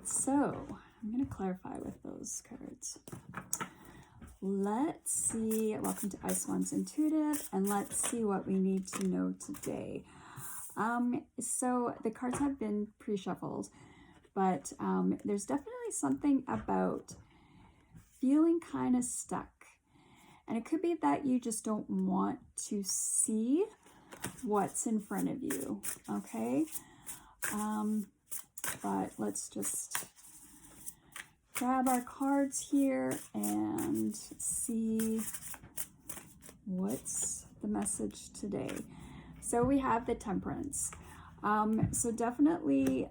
So I'm going to clarify with those cards. Let's see. Welcome to Eysswans Intuitive, and let's see what we need to know today. So the cards have been pre-shuffled, but there's definitely something about feeling kind of stuck. And it could be that you just don't want to see what's in front of you, okay? But let's just grab our cards here and see what's the message today. So we have the Temperance. So definitely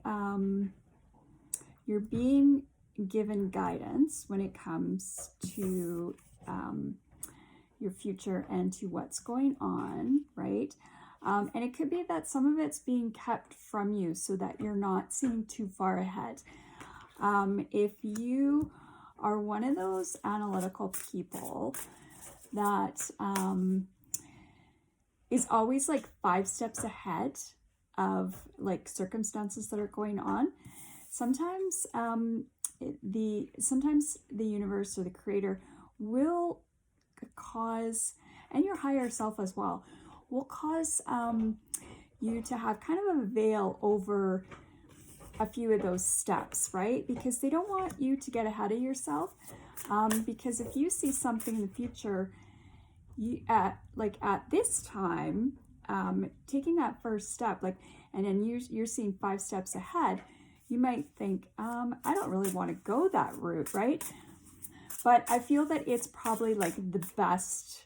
you're being given guidance when it comes to your future and to what's going on, right? And it could be that some of it's being kept from you so that you're not seeing too far ahead. If you are one of those analytical people that is always like 5 steps ahead of like circumstances that are going on, sometimes the universe or the creator will cause, and your higher self as well, will cause you to have kind of a veil over a few of those steps, right? Because they don't want you to get ahead of yourself. Because if you see something in the future, you at this time, taking that first step, and then you're seeing 5 steps ahead, you might think, I don't really want to go that route, right? But I feel that it's probably like the best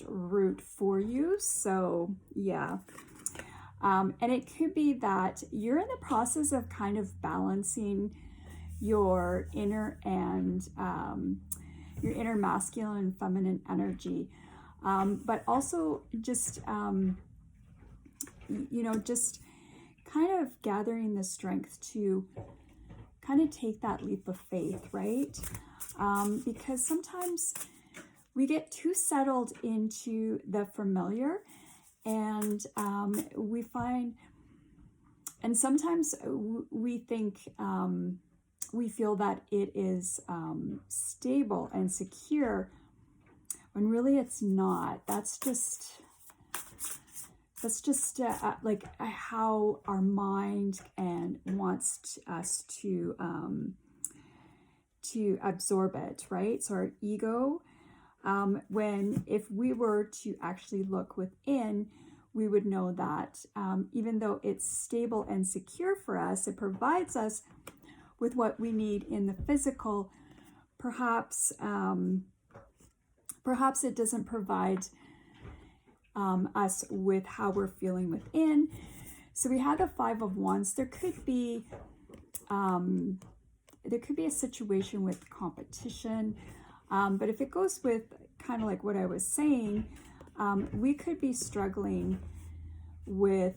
route for you. So yeah. And it could be that you're in the process of kind of balancing your inner and your inner masculine and feminine energy, but also just just kind of gathering the strength to kind of take that leap of faith, right? Because sometimes we get too settled into the familiar, and we find, and sometimes we think, we feel that it is stable and secure, when really it's not. That's just like how our mind and wants us to absorb it, right? So our ego, when if we were to actually look within, we would know that even though it's stable and secure for us, it provides us with what we need in the physical. Perhaps it doesn't provide us with how we're feeling within. So we have the 5 of Wands. There could be a situation with competition, but if it goes with kind of like what I was saying, we could be struggling with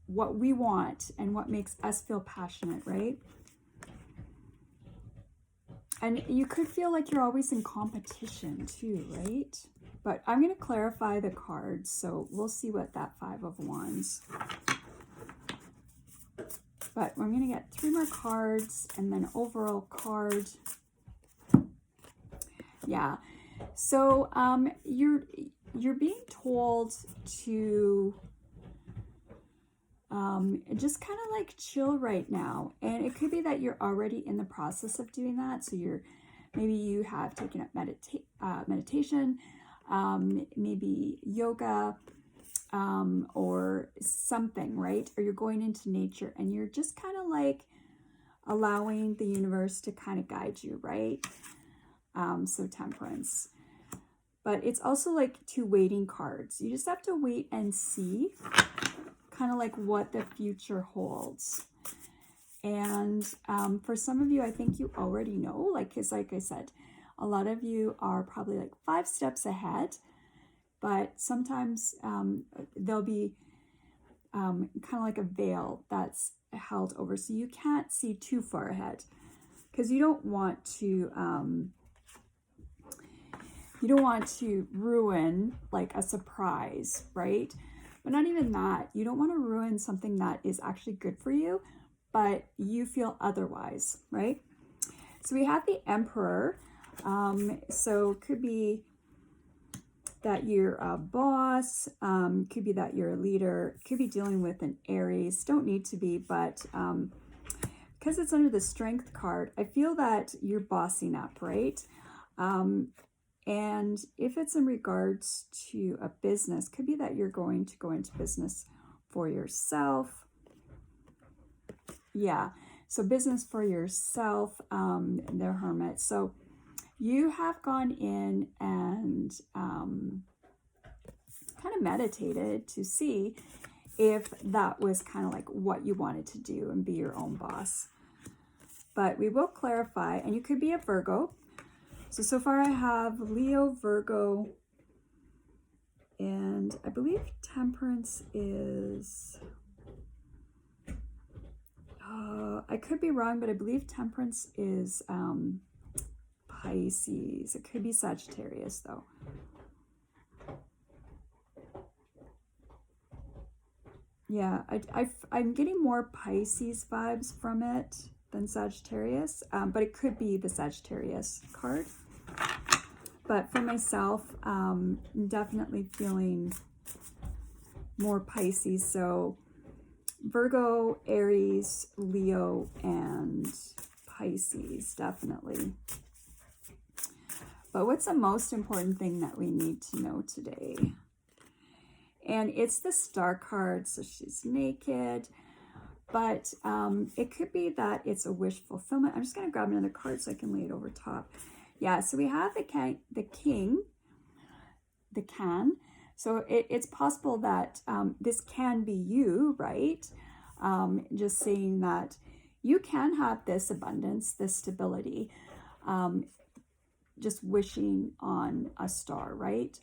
what we want and what makes us feel passionate, right? And you could feel like you're always in competition too, right? But I'm going to clarify the cards, so we'll see what that 5 of Wands. But we're going to get 3 more cards and then overall card. Yeah. So you're being told to just kind of like chill right now, and it could be that you're already in the process of doing that. So maybe you have taken up meditation, maybe yoga, or something, right? Or you're going into nature and you're just kind of like allowing the universe to kind of guide you, right? So Temperance. But it's also like 2 waiting cards. You just have to wait and see kind of like what the future holds. And for some of you, I think you already know, because like I said, a lot of you are probably like 5 steps ahead, but sometimes there'll be kind of like a veil that's held over, so you can't see too far ahead, because you don't want to ruin like a surprise, right? But not even that. You don't want to ruin something that is actually good for you but you feel otherwise, right? So we have the Emperor. So it could be that you're a boss, could be that you're a leader, could be dealing with an Aries, don't need to be, but because it's under the Strength card, I feel that you're bossing up, right? And if it's in regards to a business, could be that you're going to go into business for yourself. Yeah, so business for yourself, the Hermit. So you have gone in and kind of meditated to see if that was kind of like what you wanted to do and be your own boss. But we will clarify, and you could be a Virgo. So far I have Leo, Virgo, and I believe Temperance is, I could be wrong, but I believe Temperance is Pisces. It could be Sagittarius though. Yeah, I'm getting more Pisces vibes from it than Sagittarius, but it could be the Sagittarius card. But for myself, I'm definitely feeling more Pisces. So Virgo, Aries, Leo, and Pisces, definitely. But what's the most important thing that we need to know today? And it's the Star card, so she's naked. But it could be that it's a wish fulfillment. I'm just going to grab another card so I can lay it over top. Yeah, so we have the king, the can. So it's possible that this can be you, right? Just saying that you can have this abundance, this stability, just wishing on a star, right?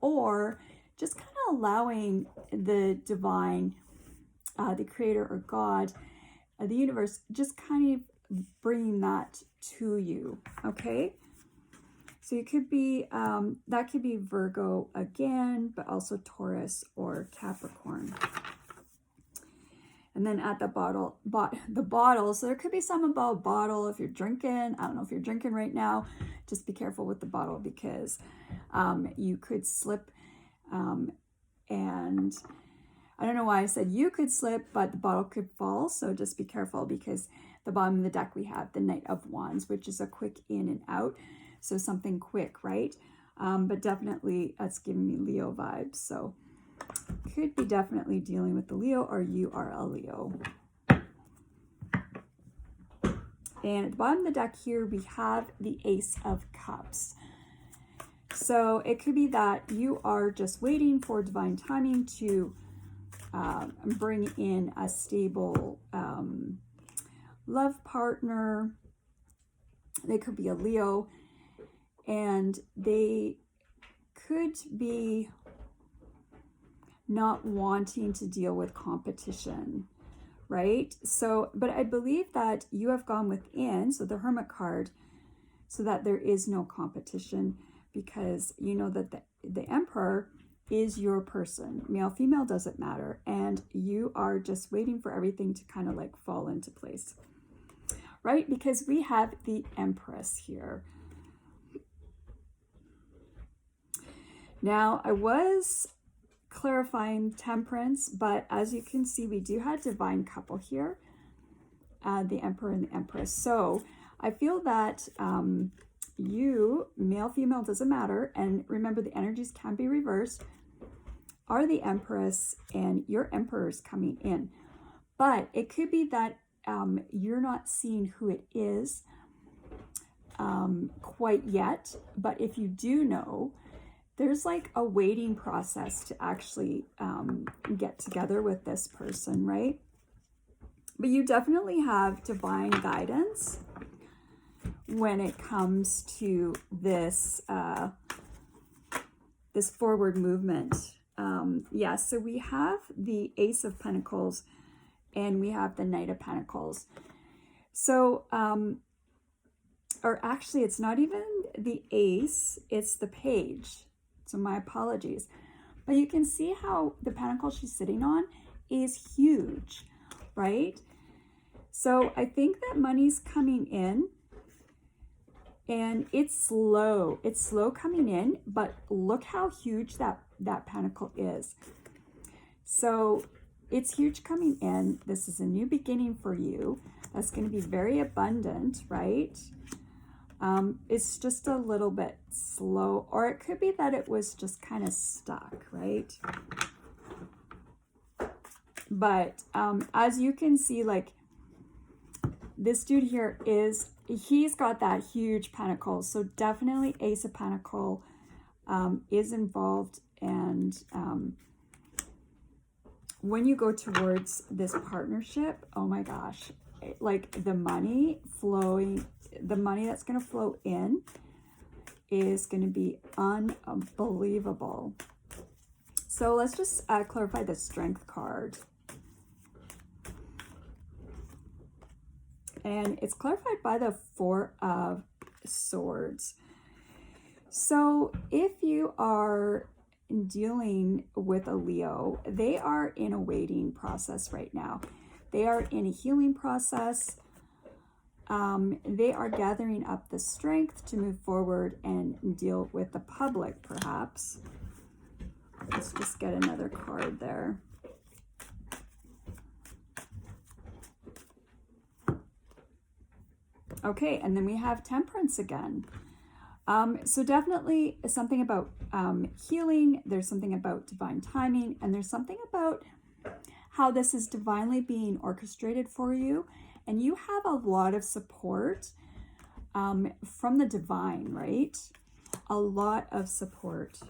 Or just kind of allowing the divine, the creator or God, the universe, just kind of bringing that to you, okay? So you could be, that could be Virgo again, but also Taurus or Capricorn. And then at the bottle, so there could be some about bottle if you're drinking. I don't know if you're drinking right now. Just be careful with the bottle because you could slip. And I don't know why I said you could slip, but the bottle could fall. So just be careful because the bottom of the deck we have the Knight of Wands, which is a quick in and out. So something quick, right? But definitely that's giving me Leo vibes. So could be definitely dealing with the Leo, or you are a Leo. And at the bottom of the deck here, we have the Ace of Cups. So it could be that you are just waiting for divine timing to bring in a stable love partner. They could be a Leo, and they could be not wanting to deal with competition, right? So, but I believe that you have gone within, so the Hermit card, so that there is no competition, because you know that the Emperor is your person. Male, female, doesn't matter. And you are just waiting for everything to kind of like fall into place, right? Because we have the Empress here. Now, I was clarifying Temperance, but as you can see, we do have divine couple here, the Emperor and the Empress. So I feel that you, male, female, doesn't matter. And remember, the energies can be reversed, are the Empress and your Emperor is coming in. But it could be that you're not seeing who it is quite yet. But if you do know, there's like a waiting process to actually get together with this person, right? But you definitely have divine guidance when it comes to this this forward movement. Yeah, so we have the Ace of Pentacles and we have the Knight of Pentacles. So, or actually it's not even the Ace, it's the Page. So my apologies. But you can see how the pentacle she's sitting on is huge, right? So I think that money's coming in, and it's slow. It's slow coming in, but look how huge that pentacle is. So it's huge coming in. This is a new beginning for you. That's going to be very abundant, right? It's just a little bit slow, or it could be that it was just kind of stuck, right? But as you can see, like, this dude here he's got that huge pentacle. So definitely Ace of Pentacle is involved. And when you go towards this partnership, oh my gosh, like the money flowing, the money that's going to flow in is going to be unbelievable. So let's just clarify the Strength card. And it's clarified by the Four of Swords. So if you are dealing with a Leo, they are in a waiting process right now. They are in a healing process. They are gathering up the strength to move forward and deal with the public, perhaps. Let's just get another card there. Okay, and then we have Temperance again. So definitely something about healing. There's something about divine timing, and there's something about how this is divinely being orchestrated for you. And you have a lot of support from the divine, right? A lot of support.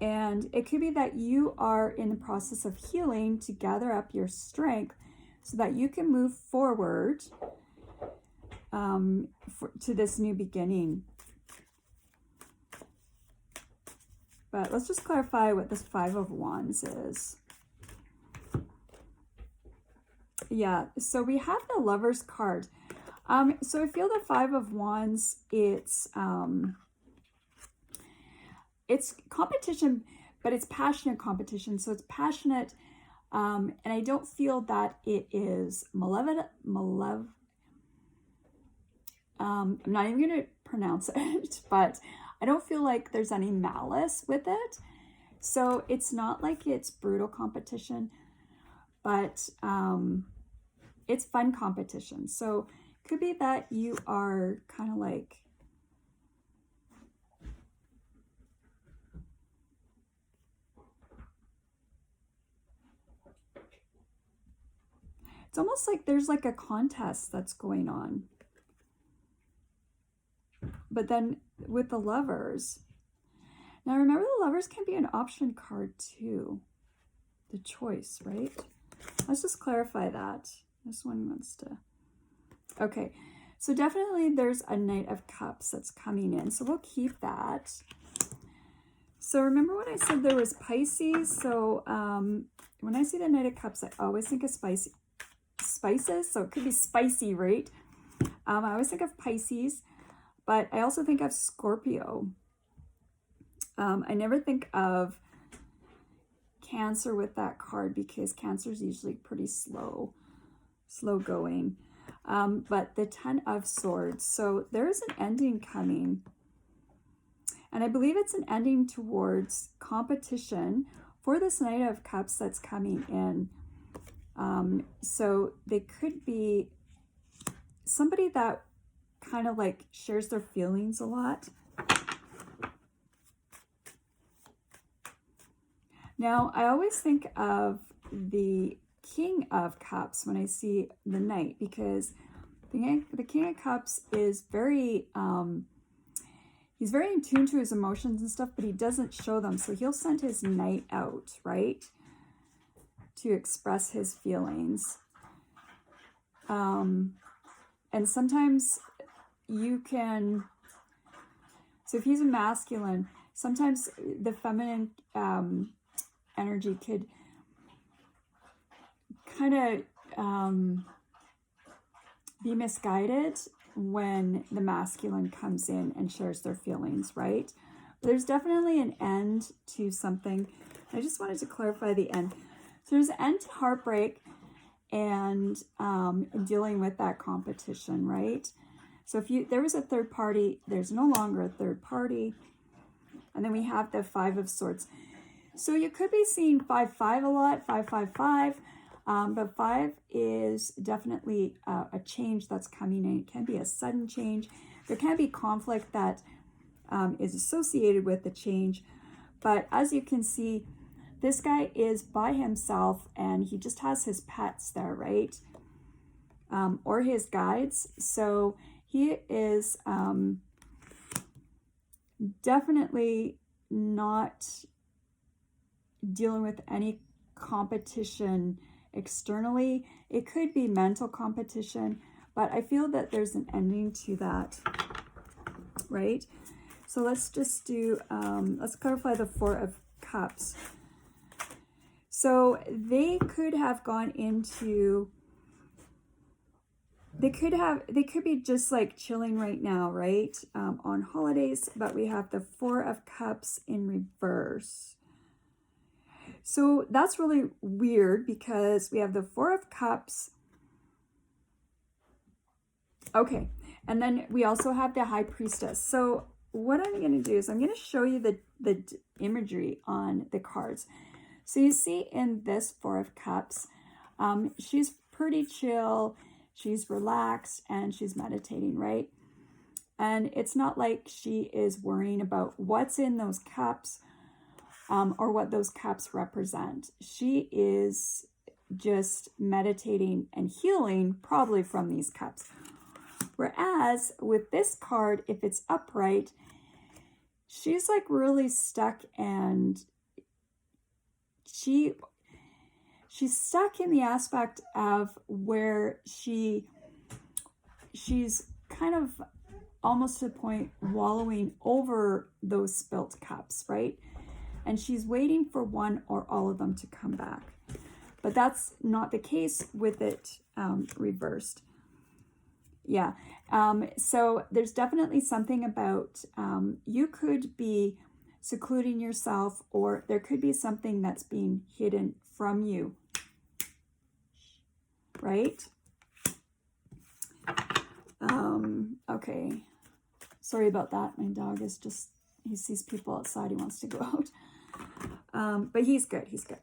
And it could be that you are in the process of healing to gather up your strength so that you can move forward to this new beginning. But let's just clarify what this Five of Wands is. Yeah, so we have the Lover's card. So I feel the Five of Wands, it's competition, but it's passionate competition. So it's passionate, and I don't feel that it is malevolent. I'm not even going to pronounce it, but I don't feel like there's any malice with it. So it's not like it's brutal competition, but it's fun competition. So it could be that you are kind of like, it's almost like there's like a contest that's going on. But then with the Lovers, now remember the Lovers can be an option card too. The Choice, right? Let's just clarify that. This one wants to... Okay, so definitely there's a Knight of Cups that's coming in. So we'll keep that. So remember when I said there was Pisces? So when I see the Knight of Cups, I always think of spices. So it could be spicy, right? I always think of Pisces. But I also think of Scorpio. I never think of Cancer with that card because Cancer is usually pretty slow going. But the Ten of Swords. So there's an ending coming. And I believe it's an ending towards competition for this Knight of Cups that's coming in. So they could be somebody that kind of like shares their feelings a lot. Now, I always think of the King of Cups when I see the Knight, because the King of Cups is very, he's very in tune to his emotions and stuff, but he doesn't show them. So he'll send his Knight out, right, to express his feelings. And sometimes you can, so if he's a masculine, sometimes the feminine energy could kind of be misguided when the masculine comes in and shares their feelings, right? There's definitely an end to something. I just wanted to clarify the end. So there's an end to heartbreak, and and dealing with that competition, right? So if there was a third party, there's no longer a third party. And then we have the Five of Swords. So you could be seeing 5-5 a lot, 5-5-5. But 5 is definitely a change that's coming in. It can be a sudden change. There can be conflict that is associated with the change. But as you can see, this guy is by himself and he just has his pets there, right? Or his guides. So he is definitely not dealing with any competition externally. It could be mental competition, but I feel that there's an ending to that, right? So let's just do, let's clarify the Four of Cups. So they could have gone into, they could be just like chilling right now, right? On holidays, but we have the Four of Cups in reverse. So that's really weird because we have the Four of Cups. Okay, and then we also have the High Priestess. So what I'm going to do is I'm going to show you the imagery on the cards. So you see in this Four of Cups, she's pretty chill, she's relaxed, and she's meditating, right? And it's not like she is worrying about what's in those cups, or what those cups represent. She is just meditating and healing probably from these cups. Whereas with this card, if it's upright, she's like really stuck, and she's stuck in the aspect of where she's kind of almost to the point wallowing over those spilt cups, right? And she's waiting for one or all of them to come back. But that's not the case with it reversed. Yeah. So there's definitely something about you could be secluding yourself, or there could be something that's being hidden from you, right? Okay. Sorry about that. My dog is just, he sees people outside. He wants to go out. But he's good. He's good.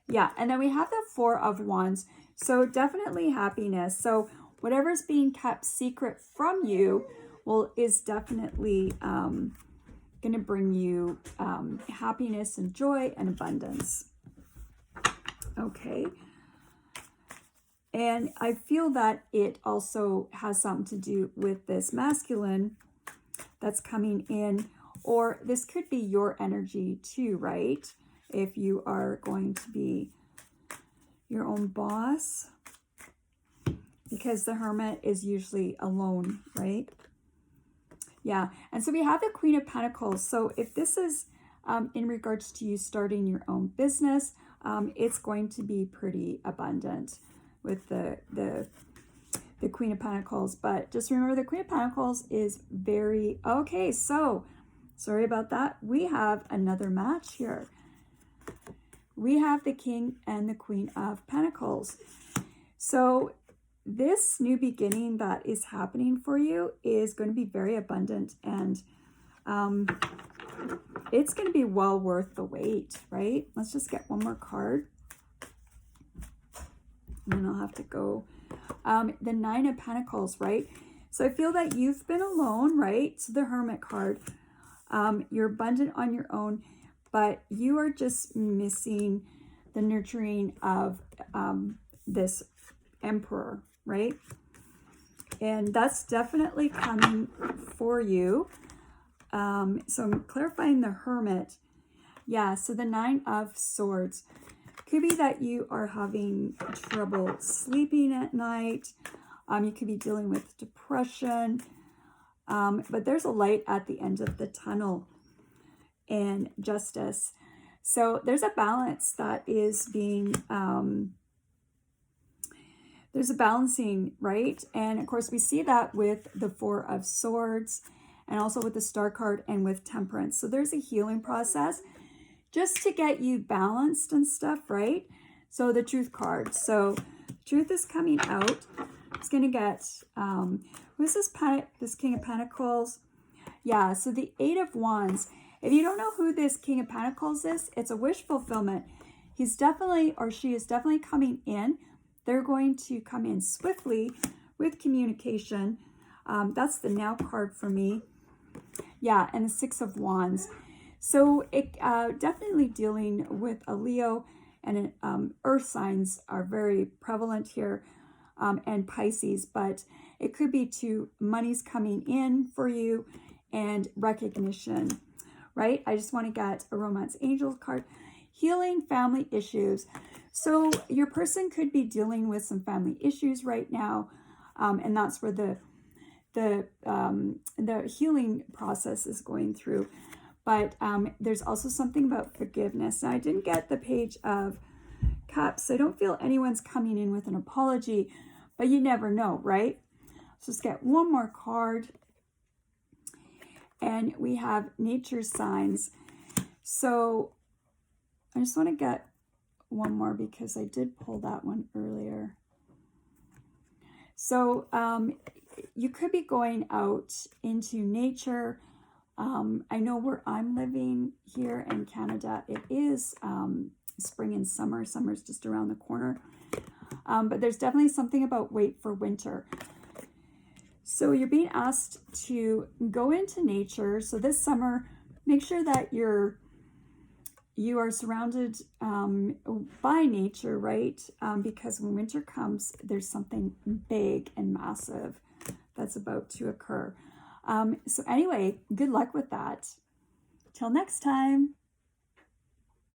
Yeah. And then we have the Four of Wands. So definitely happiness. So whatever's being kept secret from you is definitely going to bring you happiness and joy and abundance. Okay. And I feel that it also has something to do with this masculine that's coming in, or this could be your energy too, right? If you are going to be your own boss, because the Hermit is usually alone, right? Yeah. And so we have the Queen of Pentacles. So if this is in regards to you starting your own business, it's going to be pretty abundant with the Queen of Pentacles. But just remember, the Queen of Pentacles is very, okay, so sorry about that. We have another match here. We have the King and the Queen of Pentacles. So this new beginning that is happening for you is going to be very abundant, and it's going to be well worth the wait, right? Let's just get one more card. And then I'll have to go. The Nine of Pentacles, right? So I feel that you've been alone, right? So the Hermit card. You're abundant on your own, but you are just missing the nurturing of this Emperor, right? And that's definitely coming for you. So I'm clarifying the Hermit. Yeah, so the Nine of Swords. Could be that you are having trouble sleeping at night. You could be dealing with depression. But there's a light at the end of the tunnel and justice. So there's a balance that is being, there's a balancing, right? And of course we see that with the Four of Swords and also with the Star card and with Temperance. So there's a healing process just to get you balanced and stuff, right? So the Truth card. So Truth is coming out. It's going to get, who's this King of Pentacles? Yeah, so the Eight of Wands. If you don't know who this King of Pentacles is, it's a wish fulfillment. He's definitely, or she is definitely coming in. They're going to come in swiftly with communication. That's the Now card for me. Yeah, and the Six of Wands. So it definitely dealing with a Leo, and earth signs are very prevalent here, and Pisces, but it could be to money's coming in for you and recognition, right? I just want to get a Romance Angels card. Healing family issues. So your person could be dealing with some family issues right now, and that's where the healing process is going through. But there's also something about forgiveness. Now, I didn't get the Page of Cups, so I don't feel anyone's coming in with an apology, but you never know, right? So let's get one more card. And we have nature signs. So I just want to get one more because I did pull that one earlier. So you could be going out into nature. I know where I'm living here in Canada, it is spring and summer. Summer's just around the corner. But there's definitely something about wait for winter. So you're being asked to go into nature. So this summer, make sure that you are surrounded by nature, right? Because when winter comes, there's something big and massive that's about to occur. So anyway, good luck with that. Till next time.